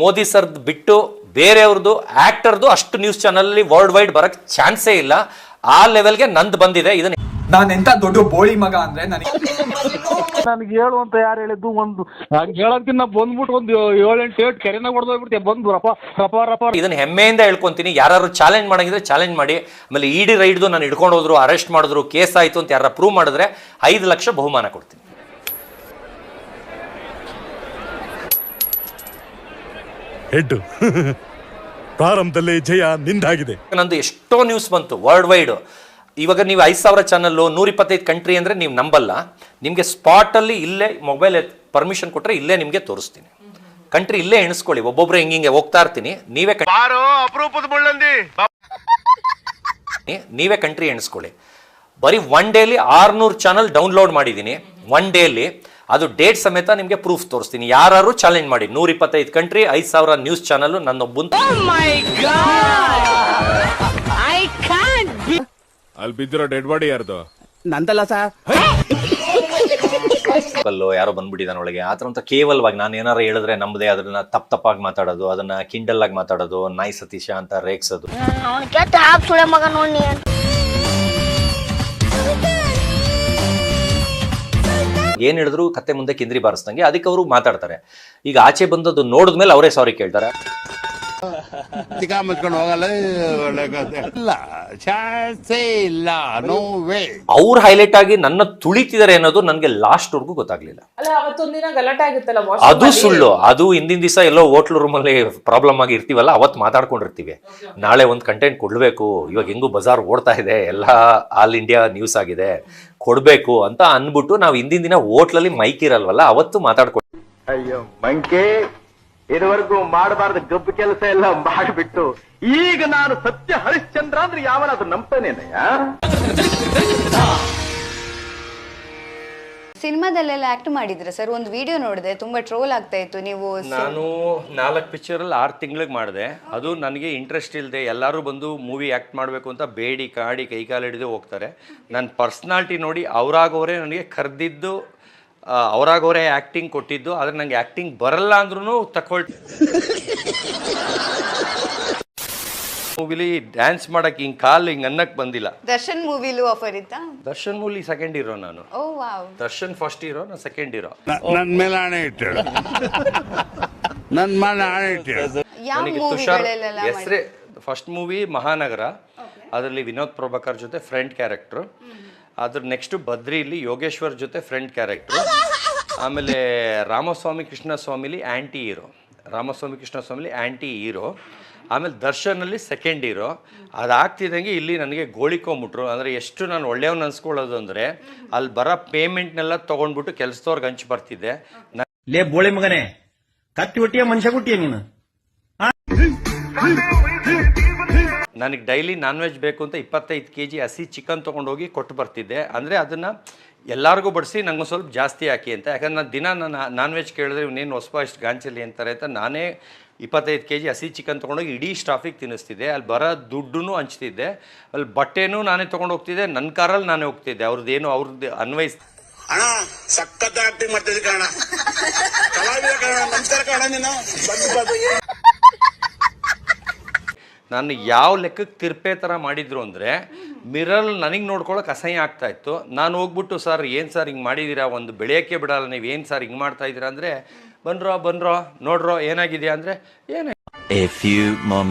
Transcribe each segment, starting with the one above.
ಮೋದಿ ಸರ್ದು ಬಿಟ್ಟು ಬೇರೆಯವ್ರದ್ದು ಆಕ್ಟರ್ದು ಅಷ್ಟು ನ್ಯೂಸ್ ಚಾನಲ್ ವರ್ಲ್ಡ್ ವೈಡ್ ಬರಕ್ ಚಾನ್ಸೇ ಇಲ್ಲ. ಆ ಲೆವೆಲ್ಗೆ ನಂದು ಬಂದಿದೆ. ಇದನ್ನ ನಾನು ಎಂತ ದೊಡ್ಡ ಬೋಳಿ ಮಗ ಅಂದ್ರೆ ನನಗೆ ಹೇಳು ಅಂತ ಯಾರು ಹೇಳಿದ್ದು? ಒಂದು ಹೇಳೋದಕ್ಕಿಂತ ಬಂದ್ಬಿಟ್ಟು ಒಂದು 7-8 ಕೆರೆನಾಗ ಹೊಡೆದೋಗ್ಬಿಡ್ತೀಯ ಬಂದು ರಪ. ಇದನ್ನ ಹೆಮ್ಮೆಯಿಂದ ಹೇಳ್ಕೊಂತೀನಿ. ಯಾರು ಚಾಲೆಂಜ್ ಮಾಡಂಗಿದ್ರೆ ಚಾಲೆಂಜ್ ಮಾಡಿ. ಆಮೇಲೆ ಇಡಿ ರೈಡ್ದು ನಾನು ಹಿಡ್ಕೊಂಡು ಹೋದ್ರು, ಅರೆಸ್ಟ್ ಮಾಡಿದ್ರು, ಕೇಸ್ ಆಯ್ತು ಅಂತ ಯಾರ ಪ್ರೂವ್ ಮಾಡಿದ್ರೆ 5 ಲಕ್ಷ ಬಹುಮಾನ ಕೊಡ್ತೀನಿ. ಹೆಡ್ ಪ್ರಾರಂಭದಲ್ಲಿ ಜಯ ನಿಂದಾಗಿದೆ. ನಂದು ಎಷ್ಟೋ ನ್ಯೂಸ್ ಬಂತು ವರ್ಲ್ಡ್ ವೈಡ್. ಇವಾಗ ನೀವು 5,000 ಚಾನಲ್ಲು 125 ಕಂಟ್ರಿ ಅಂದರೆ ನೀವು ನಂಬಲ್ಲ. ನಿಮಗೆ ಸ್ಪಾಟಲ್ಲಿ ಇಲ್ಲೇ ಮೊಬೈಲ್ ಪರ್ಮಿಷನ್ ಕೊಟ್ಟರೆ ಇಲ್ಲೇ ನಿಮಗೆ ತೋರಿಸ್ತೀನಿ. ಕಂಟ್ರಿ ಇಲ್ಲೇ ಎಣಿಸ್ಕೊಳ್ಳಿ. ಒಬ್ಬೊಬ್ಬರು ಹಿಂಗೆ ಹೋಗ್ತಾ ಇರ್ತೀನಿ. ನೀವೇ ಕಂಟ್ರಿ ಎಣಿಸ್ಕೊಳ್ಳಿ. ಬರೀ 1 ಡೇಲಿ 600 ಚಾನಲ್ ಡೌನ್ಲೋಡ್ ಮಾಡಿದ್ದೀನಿ. 1 ಡೇಲಿ ಅದು ಡೇಟ್ ಸಮೇತ ನಿಮಗೆ ಪ್ರೂಫ್ ತೋರಿಸ್ತೀನಿ. ಯಾರು ಚಾಲೆಂಜ್ ಮಾಡಿ. 125 ಕಂಟ್ರಿ, 5,000 ನ್ಯೂಸ್ ಚಾನಲ್ ನನ್ನೊಬ್ಬಂದು. ಅಲ್ಲಿ ಬಿದ್ದಿರೋ ಡೆಡ್ ಬಾಡಿ ಯಾರ್ದು? ನಂದಲ್ಲ ಸರ್. ಯಾರೋ ಬಂದ್ಬಿಟ್ಟಿದ್ದಾನೆ ಒಳಗೆ. ಆ ಥರ ಅಂತ ಕೇವಲವಾಗಿ ನಾನು ಏನಾರು ಹೇಳಿದ್ರೆ ನಮ್ಮದೇ ಅದನ್ನ ತಪ್ಪಾಗಿ ಮಾತಾಡೋದು, ಅದನ್ನ ಕಿಂಡಲ್ ಆಗಿ ಮಾತಾಡೋದು, ನಾಯಿ ಸತೀಶ ಅಂತ ರೇಗ್ಸೋದು. ಏನ್ ಹೇಳಿದ್ರು ಕತ್ತೆ ಮುಂದೆ ಕಿಂದ್ರಿ ಬಾರಿಸ್ದಂಗೆ. ಅದಕ್ಕೆ ಅವರು ಮಾತಾಡ್ತಾರೆ. ಈಗ ಆಚೆ ಬಂದದ್ದು ನೋಡಿದ್ಮೇಲೆ ಅವರೇ ಸಾರಿ ಕೇಳ್ತಾರೆ. ಅವ್ರು ಹೈಲೈಟ್ ಆಗಿ ನನ್ನ ತುಳಿತಿದ್ದಾರೆ ಅನ್ನೋದು ನನಗೆ ಲಾಸ್ಟ್ ವರ್ಗೂ ಗೊತ್ತಾಗ್ಲಿಲ್ಲ. ಅದು ಸುಳ್ಳು. ಅದು ಹಿಂದಿನ ದಿವಸ ಎಲ್ಲೋ ಹೋಟ್ಲು ರೂಮಲ್ಲಿ ಪ್ರಾಬ್ಲಮ್ ಆಗಿ ಇರ್ತೀವಲ್ಲ, ಅವತ್ತು ಮಾತಾಡ್ಕೊಂಡಿರ್ತೀವಿ. ನಾಳೆ ಒಂದು ಕಂಟೆಂಟ್ ಕೊಡ್ಬೇಕು, ಇವಾಗ ಹೆಂಗೂ ಬಜಾರ್ ಓಡ್ತಾ ಇದೆ, ಎಲ್ಲ ಆಲ್ ಇಂಡಿಯಾ ನ್ಯೂಸ್ ಆಗಿದೆ, ಕೊಡ್ಬೇಕು ಅಂತ ಅನ್ಬಿಟ್ಟು ನಾವು ಹಿಂದಿನ ದಿನ ಹೋಟ್ಲಲ್ಲಿ ಮೈಕ್ ಇರಲ್ವಲ್ಲ, ಅವತ್ತು ಮಾತಾಡ್ಕೊಂಡು ಅಯ್ಯೋ ಮಂಕೆ, ಇದುವರೆಗೂ ಮಾಡಬಾರ್ದು ಗಬ್ಬು ಕೆಲಸ ಎಲ್ಲ ಮಾಡಿಬಿಟ್ಟು ಈಗ ನಾನು ಸತ್ಯ ಹರಿಶ್ಚಂದ್ರ ಅಂದ್ರೆ ಯಾವನಾದ್ರೂ ನಂಬ್ತಾನೇನಯ್ಯ? ಸಿನಿಮಾದಲ್ಲೆಲ್ಲ ಆಕ್ಟ್ ಮಾಡಿದ್ರೆ ಸರ್, ಒಂದು ವಿಡಿಯೋ ನೋಡಿದೆ, ತುಂಬಾ ಟ್ರೋಲ್ ಆಗ್ತಾ ಇತ್ತು. ನೀವು ನಾನು 4 ಪಿಕ್ಚರಲ್ಲಿ 6 ತಿಂಗಳಿಗೆ ಮಾಡಿದೆ. ಅದು ನನಗೆ ಇಂಟ್ರೆಸ್ಟ್ ಇಲ್ಲದೆ ಎಲ್ಲರೂ ಬಂದು ಮೂವಿ ಆ್ಯಕ್ಟ್ ಮಾಡಬೇಕು ಅಂತ ಬೇಡಿ ಕಾಡಿ ಕೈಕಾಲು ಹಿಡಿದು ಹೋಗ್ತಾರೆ. ನನ್ನ ಪರ್ಸ್ನಾಲಿಟಿ ನೋಡಿ ಅವರಾಗವರೇ ನನಗೆ ಕರೆದಿದ್ದು, ಅವರಾಗವರೇ ಆ್ಯಕ್ಟಿಂಗ್ ಕೊಟ್ಟಿದ್ದು. ಆದರೆ ನನಗೆ ಆ್ಯಕ್ಟಿಂಗ್ ಬರಲ್ಲ ಅಂದ್ರೂ ತಗೊಳ್ತೀನಿ. ಮೂವಿಲಿ ಡ್ಯಾನ್ಸ್ ಮಾಡಕ್ಕೆ ಹಿಂಗೆ ಕಾಲು ಹಿಂಗೆ ಅನ್ನಕ್ಕೆ ಬಂದಿಲ್ಲ. ದರ್ಶನ್ ಮೂವಿಲೂ ಆಫರ್ ಇತ್ತಾ? ದರ್ಶನ್ ಮೂವಿ ಸೆಕೆಂಡ್ ಹೀರೋ ನಾನು. ಓ ವಾವ್. ದರ್ಶನ್ ಫಸ್ಟ್ ಹೀರೋ, ನಾನು ಸೆಕೆಂಡ್ ಹೀರೋ. ನನ್ ಮೇಲೆ ಆಣೆ ಇಟ್ಟಳು. ನನ್ ಮೇಲೆ ಆಣೆ ಇಟ್ಟಳು. ನನಗೆ ತುಷಾರ್ ಹೆಸರೇ. ಫಸ್ಟ್ ಮೂವಿ ಮಹಾನಗರ, ಅದರಲ್ಲಿ ವಿನೋದ್ ಪ್ರಭಾಕರ್ ಜೊತೆ ಫ್ರೆಂಡ್ ಕ್ಯಾರೆಕ್ಟ್ರು. ಅದ್ರ ನೆಕ್ಸ್ಟ್ ಬದ್ರಿಲಿ ಯೋಗೇಶ್ವರ್ ಜೊತೆ ಫ್ರೆಂಡ್ ಕ್ಯಾರೆಕ್ಟ್ರು. ಆಮೇಲೆ ರಾಮಸ್ವಾಮಿ ಕೃಷ್ಣಸ್ವಾಮಿಲಿ ಆ್ಯಂಟಿ ಹೀರೋ. ರಾಮಸ್ವಾಮಿ ಕೃಷ್ಣಸ್ವಾಮಿಲಿ ಆ್ಯಂಟಿ ಹೀರೋ. ಆಮೇಲೆ ದರ್ಶನಲ್ಲಿ ಸೆಕೆಂಡ್ ಹೀರೋ. ಅದಾಗ್ತಿದ್ದಂಗೆ ಇಲ್ಲಿ ನನಗೆ ಗೋಳಿಕೊಂಬಿಟ್ರು. ಅಂದರೆ ಎಷ್ಟು ನಾನು ಒಳ್ಳೆಯವನ್ನ ಅನ್ಸ್ಕೊಳ್ಳೋದು ಅಂದರೆ, ಅಲ್ಲಿ ಬರೋ ಪೇಮೆಂಟ್ನೆಲ್ಲ ತೊಗೊಂಡ್ಬಿಟ್ಟು ಕೆಲಸದವ್ರಿಗೆ ಹಂಚಿ ಬರ್ತಿದ್ದೆ. ಲೇ ಬೋಳಿ ಮಗನೇ, ಕತ್ತಿ ಹುಟ್ಟಿಯ ಮನುಷ್ಯ ಹುಟ್ಟಿಯ ನೀನು. ನನಗೆ ಡೈಲಿ ನಾನ್ ವೆಜ್ ಬೇಕು ಅಂತ 25 kg ಹಸಿ ಚಿಕನ್ ತೊಗೊಂಡೋಗಿ ಕೊಟ್ಟು ಬರ್ತಿದ್ದೆ. ಅಂದರೆ ಅದನ್ನು ಎಲ್ಲರಿಗೂ ಬಡಿಸಿ ನಂಗೆ ಸ್ವಲ್ಪ ಜಾಸ್ತಿ ಹಾಕಿ ಅಂತ. ಯಾಕಂದ್ರೆ ನಾನು ದಿನ ನಾನ್ ವೆಜ್ ಕೇಳಿದ್ರೆ ಇವನೇನು ಹೊಸಪ ಇಷ್ಟು ಗಾಂಚಲಿ ಅಂತಾರೆ ಅಂತ ನಾನೇ 25 kg ಹಸಿ ಚಿಕನ್ ತೊಗೊಂಡೋಗಿ ಇಡೀ ಸ್ಟಾಫಿಗೆ ತಿನ್ನಿಸ್ತಿದ್ದೆ. ಅಲ್ಲಿ ಬರೋ ದುಡ್ಡು ಹಂಚ್ತಿದ್ದೆ. ಅಲ್ಲಿ ಬಟ್ಟೆನೂ ನಾನೇ ತೊಗೊಂಡು ಹೋಗ್ತಿದ್ದೆ. ನನ್ನ ಕಾರಲ್ಲಿ ನಾನೇ ಹೋಗ್ತಿದ್ದೆ. ಅವ್ರದ್ದೇನು ಅವ್ರದ್ದು ಅನ್ವಯಿಸ್ ಅಣ್ಣ ಸಖತ್ ಆಕ್ಟಿಂಗ್ ಮಾಡ್ತಿದ್ದೆ ಕಾರಣ, ಕಲಾವಿದ ಕಾರಣ, ನಮಸ್ಕಾರ ಕಾರಣ. ನೀನು ನಾನು ಯಾವ ಲೆಕ್ಕಕ್ಕೆ ತಿರ್ಪೆ ಥರ ಮಾಡಿದ್ರು ಅಂದರೆ, ಮಿರಲ್ ನನಗೆ ನೋಡ್ಕೊಳ್ಳೋಕೆ ಅಸಹ್ಯ ಆಗ್ತಾಯಿತ್ತು. ನಾನು ಹೋಗ್ಬಿಟ್ಟು ಸರ್ ಏನು ಸರ್ ಹಿಂಗೆ ಮಾಡಿದ್ದೀರಾ, ಒಂದು ಬೆಳೆಯೋಕ್ಕೆ ಬಿಡಲ್ಲ ನೀವು, ಏನು ಸರ್ ಹಿಂಗೆ ಮಾಡ್ತಾಯಿದ್ದೀರಾ ಅಂದರೆ, ಬನ್ರೋ ನೋಡ್ರೋ ಏನಾಗಿದೆಯಾ ಅಂದರೆ ಏನೇ.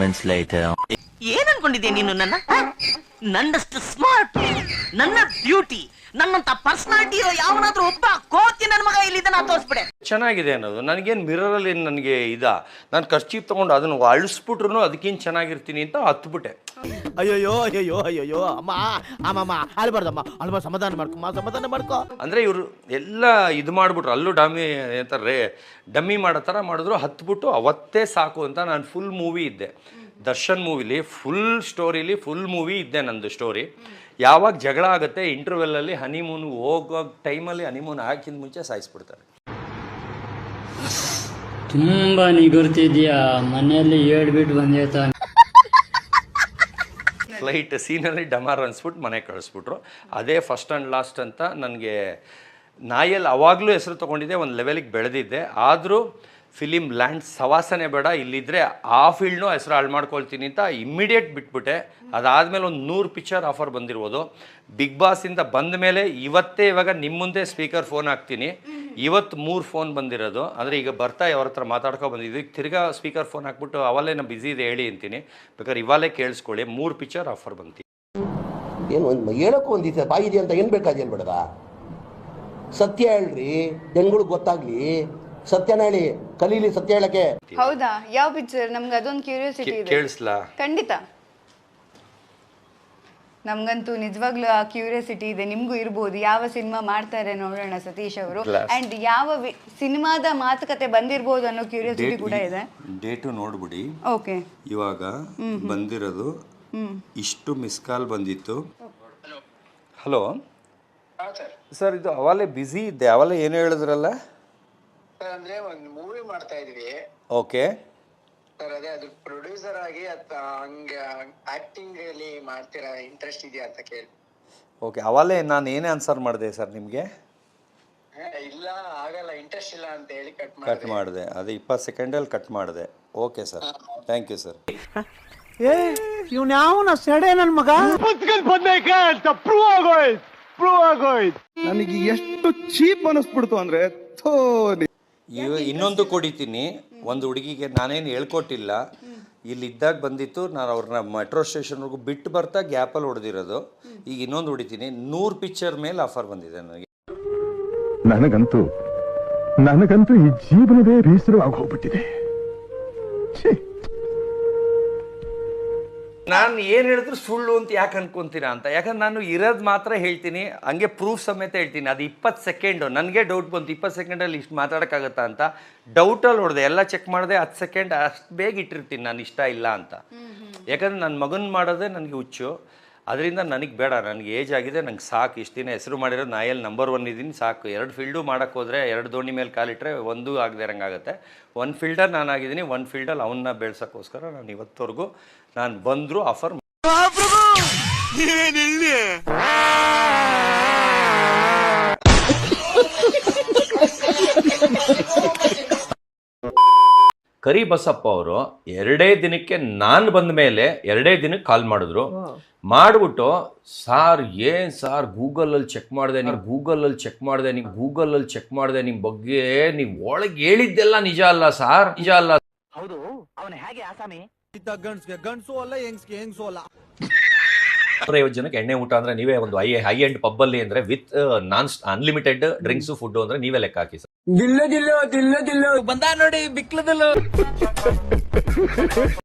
ಏನ್ ಅನ್ಕೊಂಡಿದ್ಯಾ ನೀನು? ನನ್ನಷ್ಟು ಸ್ಮಾರ್ಟ್, ನನ್ನ ಬ್ಯೂಟಿ, ನನ್ನಂತ ಪರ್ಸನಾಲಿಟಿ ಇರೋ ಯಾವನಾದ್ರೂ ಒಬ್ಬ ಕೋತಿ ನನ್ನ ಮಗ ಇಲ್ಲಿದ್ದಾನ ತೋರಿಸ್ಬಿಡೆ. ಚೆನ್ನಾಗಿದೆ ಅನ್ನೋದು ನನಗೇನು ಮಿರರಲ್ಲಿ ನನಗೆ ನಾನು ಖರ್ಚೀಪ್ ತೊಗೊಂಡು ಅದನ್ನು ಅಳಿಸ್ಬಿಟ್ರು ಅದಕ್ಕೇನು ಚೆನ್ನಾಗಿರ್ತೀನಿ ಅಂತ ಹತ್ಬಿಟ್ಟೆ. ಅಯ್ಯೋ ಅಮ್ಮ ಅಳ್ಬಾರ್ದಮ್ಮ, ಸಮಾಧಾನ ಮಾಡ್ಕೊ. ಅಂದರೆ ಇವರು ಎಲ್ಲ ಇದು ಮಾಡಿಬಿಟ್ರು. ಅಲ್ಲೂ ಡಮ್ಮಿ ಮಾಡೋ ಥರ ಮಾಡಿದ್ರು. ಹತ್ಬಿಟ್ಟು ಅವತ್ತೇ ಸಾಕು ಅಂತ ನಾನು ಫುಲ್ ಮೂವಿ ಇದ್ದೆ. ದರ್ಶನ್ ಮೂವಿಲಿ ಫುಲ್ ಸ್ಟೋರಿಲಿ ಫುಲ್ ಮೂವಿ ಇದ್ದೆ ನಂದು ಸ್ಟೋರಿ. ಯಾವಾಗ ಜಗಳ ಆಗುತ್ತೆ ಇಂಟರ್ವೆಲ್ಲಲ್ಲಿ, ಹನಿಮೂನ್ ಹೋಗೋ ಟೈಮಲ್ಲಿ ಹನಿಮೂನ್ ಹಾಕಿದ ಮುಂಚೆ ಸಾಯಿಸ್ಬಿಡ್ತಾರೆ. ತುಂಬ ನಿಗುರ್ತಿದ್ಯಾ, ಮನೆಯಲ್ಲಿ ಹೇಳ್ಬಿಟ್ಟು ಬಂದೇ ತಾನೆ. ಫ್ಲೈಟ್ ಸೀನಲ್ಲಿ ಡಮಾರ್ ಅನ್ಸ್ಬಿಟ್ಟು ಮನೆಗೆ ಕಳಿಸ್ಬಿಟ್ರು. ಅದೇ ಫಸ್ಟ್ ಆ್ಯಂಡ್ ಲಾಸ್ಟ್ ಅಂತ ನನಗೆ ನಾಯಲ್ಲಿ ಅವಾಗಲೂ ಹೆಸರು ತೊಗೊಂಡಿದ್ದೆ, ಒಂದು ಲೆವೆಲಿಗೆ ಬೆಳೆದಿದ್ದೆ. ಆದರೂ ಫಿಲಿಮ್ ಲ್ಯಾಂಡ್ ಸವಾಸನೆ ಬೇಡ, ಇಲ್ಲಿದ್ದರೆ ಆ ಫೀಲ್ಡ್ನೂ ಹೆಸರು ಹಾಳು ಮಾಡ್ಕೊಳ್ತೀನಿ ಅಂತ ಇಮ್ಮಿಡಿಯೇಟ್ ಬಿಟ್ಬಿಟ್ಟೆ. ಅದಾದಮೇಲೆ ಒಂದು 100 ಪಿಕ್ಚರ್ ಆಫರ್ ಬಂದಿರ್ಬೋದು. ಬಿಗ್ ಬಾಸಿಂದ ಬಂದ ಮೇಲೆ ಇವತ್ತೇ ಇವಾಗ ನಿಮ್ಮ ಮುಂದೆ ಸ್ಪೀಕರ್ ಫೋನ್ ಹಾಕ್ತೀನಿ. ಇವತ್ತು 3 ಫೋನ್ ಬಂದಿರೋದು. ಅಂದರೆ ಈಗ ಬರ್ತಾ ಅವ್ರ ಹತ್ರ ಮಾತಾಡ್ಕೊ ಬಂದಿದ್ವಿ, ತಿರ್ಗಾ ಸ್ಪೀಕರ್ ಫೋನ್ ಹಾಕ್ಬಿಟ್ಟು ಅವಲ್ಲೇ ನಾನು ಬ್ಯುಸಿ ಇದೆ ಹೇಳಿ ಅಂತೀನಿ. ಬೇಕಾದ್ರೆ ಇವಾಗಲೇ ಕೇಳಿಸ್ಕೊಳ್ಳಿ, 3 ಪಿಕ್ಚರ್ ಆಫರ್ ಬಂತು. ಏನು ಒಂದು ಹೇಳೋಕ್ಕೂ ಒಂದು ದಿವಸ ಬಾಯಿದೆ ಅಂತ ಏನು ಬೇಕಾದ ಹೇಳ್ಬೇಡದ. ಸತ್ಯ ಹೇಳ್ರಿ, ಜನಗಳಿಗೆ ಗೊತ್ತಾಗ್ಲಿ. ಸತ್ಯನ ಹೇಳಿ, ಕಲೀಲಿ ಸತ್ಯ ಹೇಳಕ್ಕೆ. ಹೌದಾ? ಯಾವ ಪಿಕ್ಚರ್? ನಮ್ಗೆ ಅದೊಂದು ಕ್ಯೂರಿಯಾಸಿಟಿ ಇದೆ. ಕೇಳಿಸ್ಲಾ? ಖಂಡಿತ. ನಮ್ಗಂತೂ ನಿಜವಾಗ್ಲೂ ಆ ಕ್ಯೂರಿಯಾಸಿಟಿ ಇದೆ, ನಿಮ್ಗೂ ಇರ್ಬೋದು. ಯಾವ ಸಿನಿಮಾ ಮಾಡ್ತಾರೆ ನೋಡೋಣ ಸತೀಶ್ ಅವರು. ಅಂಡ್ ಯಾವ ಸಿನಿಮಾದ ಮಾತುಕತೆ ಬಂದಿರ್ಬೋದು ಅನ್ನೋ ಕ್ಯೂರಿಯಾಸಿಟಿ ಕೂಡ ಇದೆ. ಡೇಟು ನೋಡ್ಬಿಡಿ. ಓಕೆ, ಇವಾಗ ಬಂದಿರೋದು ಇಷ್ಟು ಮಿಸ್ ಕಾಲ್ ಬಂದಿತ್ತು. ಹಲೋ ಸರ್, ಇದು ಅವಾಲೇ ಬ್ಯುಸಿ ಇದ್ದೆ. ಅವಾಲೇ ಏನು ಹೇಳಿದ್ರಲ್ಲ? ಸರ್ ಅಂದ್ರೆ ಒಂದು ಮೂವಿ ಮಾಡ್ತಾ ಇದ್ವಿ. ಓಕೆ ಸರ್ ಅದೇ ಅದು ಪ್ರೊಡ್ಯೂಸರ್ ಆಗಿ ಹಂಗೆ ಆಕ್ಟಿಂಗ್ ಅಲ್ಲಿ ಮಾಡ್ತೀರಾ, ಇಂಟ್ರೆಸ್ಟ್ ಇದೆಯಾ ಅಂತ ಕೇಳಿ. ಓಕೆ, ಅವಾಲೇ ನಾನು ಏನೇ ಆನ್ಸರ್ ಮಾಡಿದೆ ಸರ್ ನಿಮಗೆ? ಇಲ್ಲ ಆಗಲ್ಲ, ಇಂಟ್ರೆಸ್ಟ್ ಇಲ್ಲ ಅಂತ ಹೇಳಿ ಕಟ್ ಮಾಡಿದೆ. ಅದು 20 ಸೆಕೆಂಡಲ್ಲಿ ಕಟ್ ಮಾಡಿದೆ. Okay sir, thank you sir. ಇವ್ನ್ಯಾವನ ಸೆಡೆ ನನ್ನ ಮಗ ನನಗೆ ಎಷ್ಟು ಚೀಪ್ ಅನಿಸ್ಬಿಡ್ತು ಅಂದ್ರೆ ಇನ್ನೊಂದು ಕೊಡಿತೀನಿ. ಒಂದು ಹುಡುಗಿಗೆ ನಾನೇನು ಹೇಳ್ಕೊಟ್ಟಿಲ್ಲ, ಇಲ್ಲಿದ್ದಾಗ ಬಂದಿತ್ತು. ನಾನು ಅವ್ರನ್ನ ಮೆಟ್ರೋ ಸ್ಟೇಷನ್ವರೆಗೂ ಬಿಟ್ಟು ಬರ್ತಾ ಗ್ಯಾಪಲ್ಲಿ ಹೊಡೆದಿರೋದು. ಈಗ ಇನ್ನೊಂದು ಹೊಡಿತೀನಿ. 100 ಪಿಕ್ಚರ್ ಮೇಲೆ ಆಫರ್ ಬಂದಿದೆ ನನಗೆ. ನನಗಂತೂ ಈ ಜೀವನವೇ ಬೇಸರವಾಗಿ ಹೋಗ್ಬಿಟ್ಟಿದೆ. ನಾನು ಏನು ಹೇಳಿದ್ರು ಸುಳ್ಳು ಅಂತ ಯಾಕೆ ಅನ್ಕೊಂತೀರಾ ಅಂತ. ಯಾಕಂದ್ರೆ ನಾನು ಇರೋದು ಮಾತ್ರ ಹೇಳ್ತೀನಿ, ಹಂಗೆ ಪ್ರೂಫ್ ಸಮೇತ ಹೇಳ್ತೀನಿ. ಅದು 20 ಸೆಕೆಂಡು. ನನಗೆ ಡೌಟ್ ಬಂತು, 20 ಸೆಕೆಂಡಲ್ಲಿ ಇಷ್ಟು ಮಾತಾಡೋಕ್ಕಾಗತ್ತಾ ಅಂತ. ಡೌಟಲ್ಲಿ ಹೊಡೆದೆ, ಎಲ್ಲ ಚೆಕ್ ಮಾಡಿದೆ. 10 ಸೆಕೆಂಡ್ ಅಷ್ಟು ಬೇಗ ಇಟ್ಟಿರ್ತೀನಿ ನಾನು, ಇಷ್ಟ ಇಲ್ಲ ಅಂತ. ಯಾಕಂದ್ರೆ ನನ್ನ ಮಗನ ಮಾಡೋದೇ ನನಗೆ ಹುಚ್ಚು. ಅದರಿಂದ ನನಗೆ ಬೇಡ, ನನಗೆ ಏಜ್ ಆಗಿದೆ, ನಂಗೆ ಸಾಕು. ಇಷ್ಟು ದಿನ ಹೆಸರು ಮಾಡಿರೋದು ನಾಯಲ್ಲಿ ನಂಬರ್ 1 ಇದ್ದೀನಿ, ಸಾಕು. 2 ಫೀಲ್ಡು ಮಾಡೋಕ್ಕೆ ಹೋದರೆ 2 ದೋಣಿ ಮೇಲೆ ಕಾಲಿಟ್ರೆ ಒಂದು ಆಗದೆ ಇರಂಗಾಗುತ್ತೆ. 1 ಫೀಲ್ಡರ್ ನಾನಾಗಿದ್ದೀನಿ, 1 ಫೀಲ್ಡಲ್ಲಿ ಅವನ್ನ ಬೆಳ್ಸೋಕ್ಕೋಸ್ಕರ ನಾನು ಇವತ್ತವರೆಗೂ ನಾನು ಬಂದರೂ ಆಫರ್ ಕರಿ ಬಸಪ್ಪ ಅವರು 2 ದಿನಕ್ಕೆ ನಾನು ಬಂದ ಮೇಲೆ 2 ದಿನಕ್ಕೆ ಕಾಲ್ ಮಾಡಿದ್ರು. ಮಾಡಿಬಿಟ್ಟು ಸಾರ್ ಏನು ಸಾರ್ ಗೂಗಲಲ್ಲಿ ಚೆಕ್ ಮಾಡಿದೆ, ನೀವು ಗೂಗಲಲ್ಲಿ ಚೆಕ್ ಮಾಡಿದೆ, ನೀವು ಗೂಗಲಲ್ಲಿ ಚೆಕ್ ಮಾಡಿದೆ, ನಿಮ್ಮ ಬಗ್ಗೆ ನೀವು ಒಳಗೆ ಹೇಳಿದ್ದೆಲ್ಲ ನಿಜ ಅಲ್ಲ ಸಾರ್, ನಿಜ ಅಲ್ಲ. ಹೌದು, ಅವನು ಹೇಗೆ ಆಸಾಮಿ? ಗಂಡಸು ಅಲ್ಲ, ಹೆಂಗ್ಸು ಅಲ್ಲ. 50 ಜನಕ್ಕೆ ಎಣ್ಣೆ ಊಟ ಅಂದ್ರೆ ನೀವೇ ಒಂದು ಹೈ ಎಂಡ್ ಪಬ್ಬಲ್ಲಿ ಅಂದ್ರೆ ವಿತ್ ಅನ್ಲಿಮಿಟೆಡ್ ಡ್ರಿಂಕ್ಸು ಫುಡ್ ಅಂದ್ರೆ ನೀವೇ ಲೆಕ್ಕ ಹಾಕಿ ಸರ್. ದಿಲ್ಲ ಬಂದ ನೋಡಿ ಬಿಕ್ಲದಲ್ಲ.